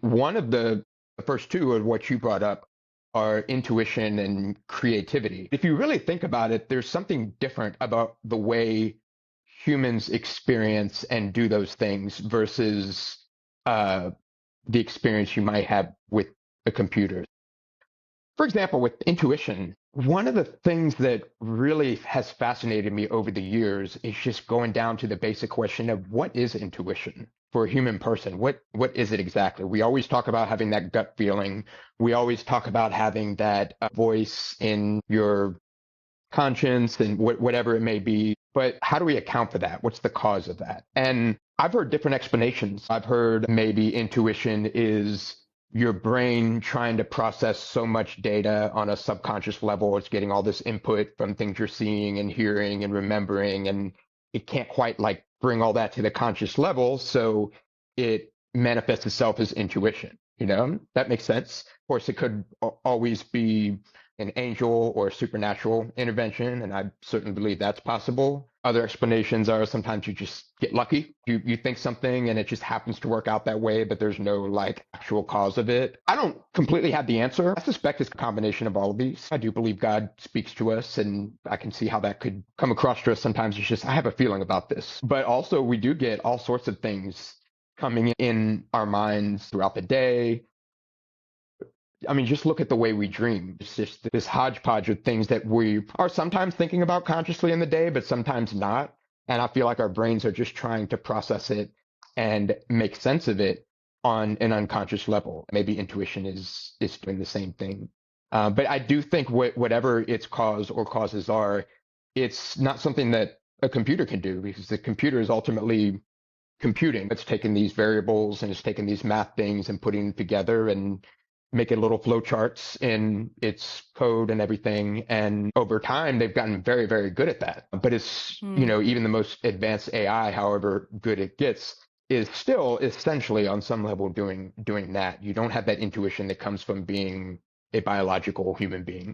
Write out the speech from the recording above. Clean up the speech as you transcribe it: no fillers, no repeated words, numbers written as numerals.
one of the first two of what you brought up are intuition and creativity. If you really think about it, there's something different about the way humans experience and do those things versus uh, the experience you might have with a computer. For example, with intuition, one of the things that really has fascinated me over the years is just going down to the basic question of what is intuition for a human person? What is it exactly? We always talk about having that gut feeling. We always talk about having that voice in your conscience and whatever it may be. But how do we account for that? What's the cause of that? And I've heard different explanations. I've heard maybe intuition is your brain trying to process so much data on a subconscious level. It's getting all this input from things you're seeing and hearing and remembering, and it can't quite like bring all that to the conscious level. So it manifests itself as intuition. That makes sense. Of course, it could always be an angel or supernatural intervention, and I certainly believe that's possible. Other explanations are sometimes you just get lucky. You think something and it just happens to work out that way, but there's no like actual cause of it. I don't completely have the answer. I suspect it's a combination of all of these. I do believe God speaks to us, and I can see how that could come across to us. Sometimes it's just, I have a feeling about this. But also we do get all sorts of things coming in our minds throughout the day. I mean, just look at the way we dream. It's just this hodgepodge of things that we are sometimes thinking about consciously in the day, but sometimes not. And I feel like our brains are just trying to process it and make sense of it on an unconscious level. Maybe intuition is doing the same thing. But I do think whatever its cause or causes are, it's not something that a computer can do because the computer is ultimately computing. It's taking these variables and it's taking these math things and putting them together and making little flow charts in its code and everything. And over time, they've gotten very, very good at that. But it's, Hmm. even the most advanced AI, however good it gets, is still essentially on some level doing that. You don't have that intuition that comes from being a biological human being.